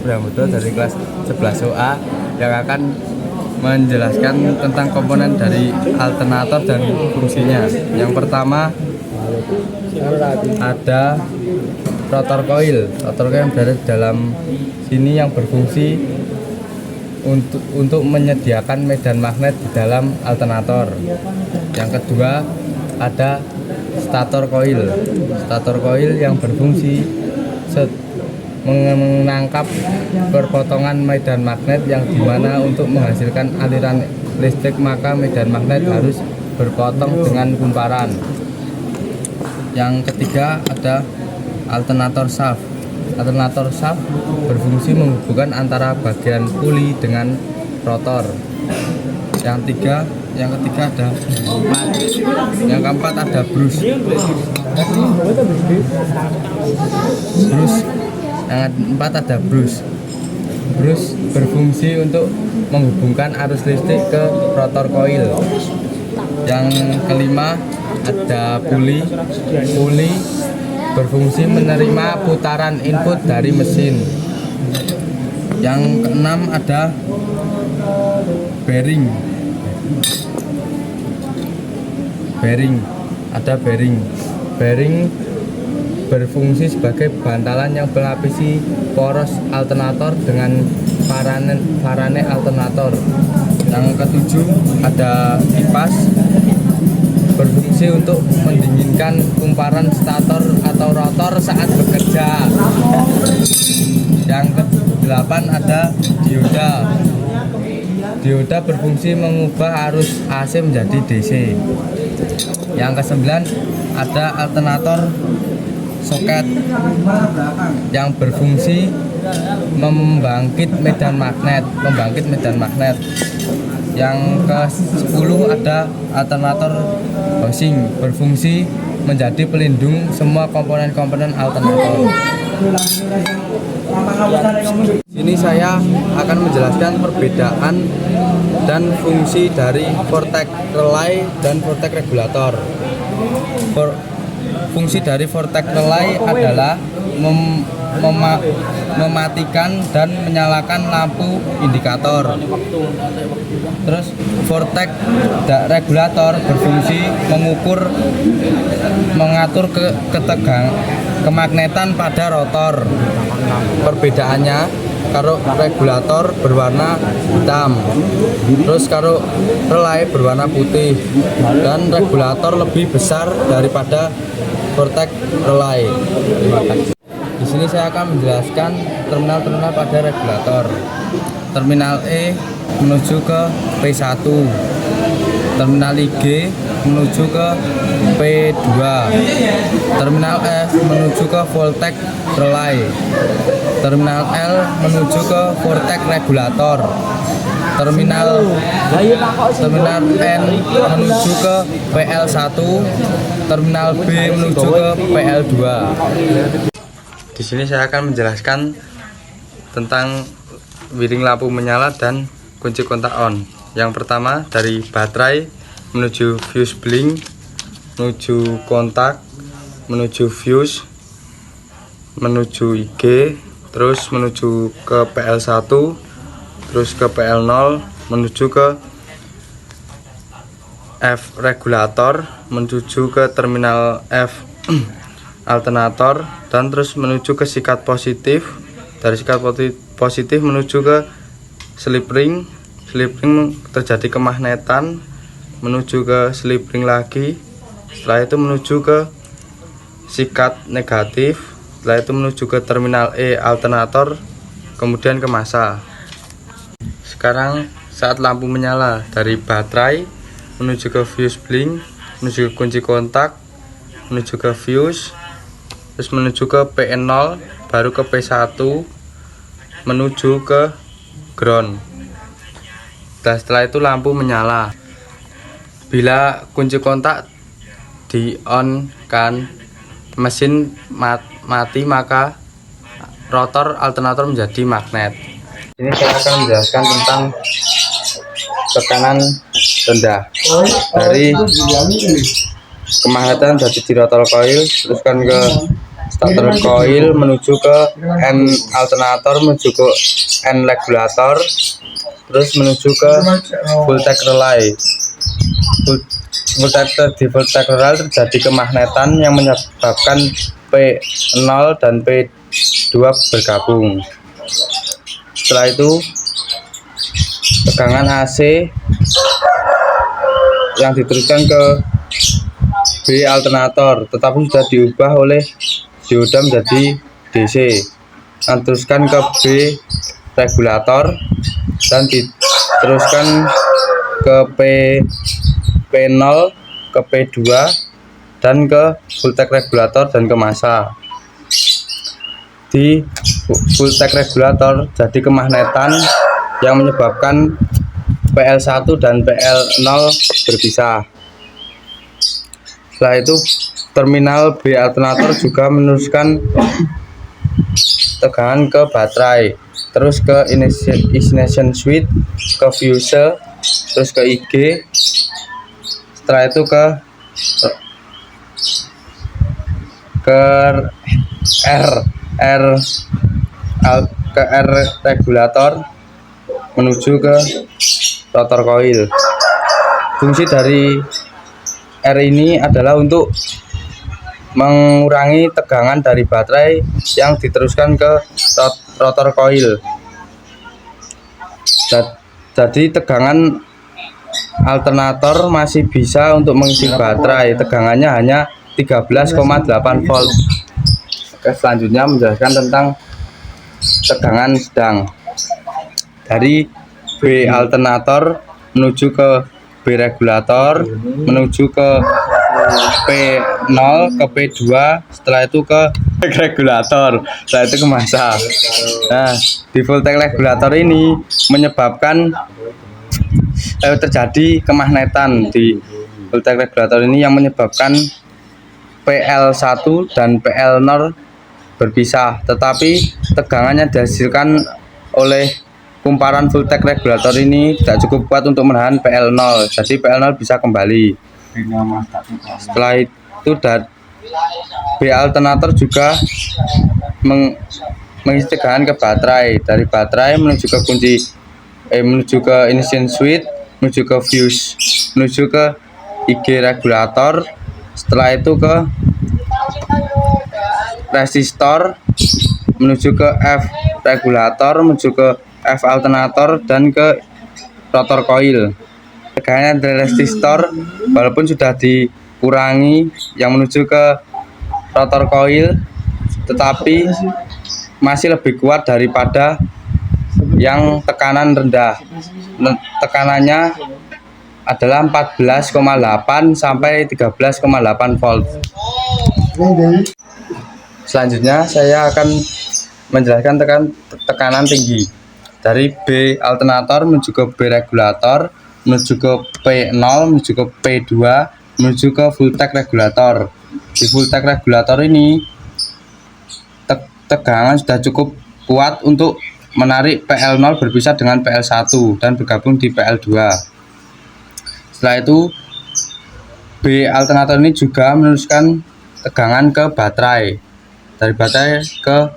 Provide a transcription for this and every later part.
Pramudo dari kelas 11 OA yang akan menjelaskan tentang komponen dari alternator dan fungsinya. Yang pertama ada rotor coil. Rotor coil yang berada di dalam sini yang berfungsi untuk menyediakan medan magnet di dalam alternator. Yang kedua ada stator coil. Stator coil yang berfungsi menangkap perpotongan medan magnet yang dimana untuk menghasilkan aliran listrik maka medan magnet harus berpotong dengan kumparan. Yang ketiga ada alternator shaft. Alternator shaft berfungsi menghubungkan antara bagian puli dengan rotor. Yang ketiga ada empat. Yang keempat ada brush. Yang keempat ada brush. Brush berfungsi untuk menghubungkan arus listrik ke rotor coil. Yang kelima ada puli. Puli berfungsi menerima putaran input dari mesin. Yang keenam ada bearing. Bearing berfungsi sebagai bantalan yang melapisi poros alternator dengan varane alternator. Yang ketujuh ada kipas, berfungsi untuk mendinginkan kumparan stator atau rotor saat bekerja. Yang kedelapan ada dioda. Dioda berfungsi mengubah arus AC menjadi DC. Yang kesembilan ada alternator soket yang berfungsi membangkit medan magnet. Yang ke-10 ada alternator housing, berfungsi menjadi pelindung semua komponen-komponen alternator. Sini saya akan menjelaskan perbedaan dan fungsi dari vortex relay dan vortex regulator. Fungsi dari vortex relay adalah mematikan dan menyalakan lampu indikator. Terus vortex regulator berfungsi mengatur kemagnetan pada rotor. Perbedaannya, kalau regulator berwarna hitam, terus kalau relay berwarna putih, dan regulator lebih besar daripada vortex relay. Terima kasih. Di sini saya akan menjelaskan terminal-terminal pada regulator. Terminal E menuju ke P1, terminal IG menuju ke P2, terminal F menuju ke voltex relay, terminal L menuju ke vortex regulator, terminal N menuju ke PL1, terminal B menuju ke PL2. Di sini saya akan menjelaskan tentang wiring lampu menyala dan kunci kontak on. Yang pertama dari baterai menuju fuse blink, menuju kontak, menuju fuse, menuju IG, terus menuju ke PL1, terus ke PL0, menuju ke F regulator, menuju ke terminal F alternator, dan terus menuju ke sikat positif. Dari sikat positif menuju ke slip ring. Slip ring terjadi kemagnetan, menuju ke slip ring lagi. Setelah itu menuju ke sikat negatif. Setelah itu menuju ke terminal E alternator, kemudian ke massa. Sekarang saat lampu menyala, dari baterai menuju ke fuse blink, menuju ke kunci kontak, menuju ke fuse, terus menuju ke PN0, baru ke P1, menuju ke ground. Dan setelah itu lampu menyala. Bila kunci kontak di on kan, mesin mati, maka rotor alternator menjadi magnet. Ini saya akan menjelaskan tentang tekanan rendah. Dari kemagnetan jadi di rotor coil, teruskan ke starter coil menuju ke N alternator, menuju ke N regulator, terus menuju ke voltage relay. Di voltage relay terjadi kemagnetan yang menyebabkan P0 dan P2 bergabung. Setelah itu tegangan AC yang diteruskan ke B alternator, tetapi sudah diubah oleh dioda menjadi DC, teruskan ke B regulator dan diteruskan ke P0, ke P2 dan ke voltage regulator dan ke massa. Di voltage regulator jadi kemagnetan yang menyebabkan PL1 dan PL0 berpisah. Setelah itu terminal B alternator juga meneruskan tegangan ke baterai, terus ke ignition switch, ke fuse, terus ke IG, setelah itu ke R regulator menuju ke rotor coil. Fungsi dari R ini adalah untuk mengurangi tegangan dari baterai yang diteruskan ke rotor coil. Jadi tegangan alternator masih bisa untuk mengisi baterai, tegangannya hanya 13,8 volt. Oke, selanjutnya menjelaskan tentang tegangan sedang. Dari B alternator menuju ke B regulator, menuju ke P0, ke P2, setelah itu ke regulator, setelah itu ke massa. Nah, di voltage regulator ini menyebabkan terjadi kemagnetan di voltage regulator ini yang menyebabkan PL1 dan PL0 berpisah, tetapi tegangannya dihasilkan oleh kumparan voltage regulator ini tidak cukup kuat untuk menahan PL0, jadi PL0 bisa kembali. Setelah itu B alternator juga mengisi tegangan ke baterai, dari baterai menuju ke menuju ke ignition switch, menuju ke fuse, menuju ke IG regulator, setelah itu ke resistor, menuju ke F regulator, menuju ke F alternator dan ke rotor coil. Tegangan dari resistor walaupun sudah dikurangi yang menuju ke rotor coil, tetapi masih lebih kuat daripada yang tekanan rendah. Tekanannya adalah 14,8 sampai 13,8 volt. Selanjutnya saya akan menjelaskan tekanan tinggi dari B alternator menuju ke B regulator, menuju ke P0, menuju ke P2, menuju ke voltage regulator. Di voltage regulator ini tegangan sudah cukup kuat untuk menarik PL0 berpisah dengan PL1 dan bergabung di PL2. Setelah itu B alternator ini juga meneruskan tegangan ke baterai, dari baterai ke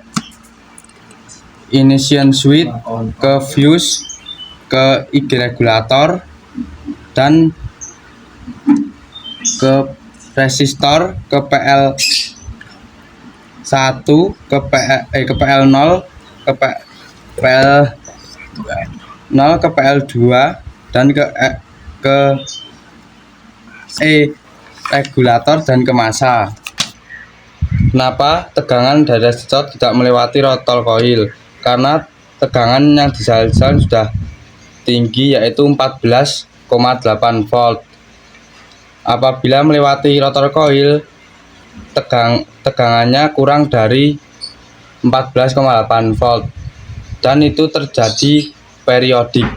ignition switch, ke fuse, ke IG regulator dan ke resistor, ke PL1, ke PL0, ke PL0, ke PL2 dan ke regulator dan ke massa. Kenapa tegangan dari resistor tidak melewati rotor coil? Karena tegangan yang disalurkan sudah tinggi, yaitu 14,8 volt. Apabila melewati rotor coil, tegangannya kurang dari 14,8 volt dan itu terjadi periodik.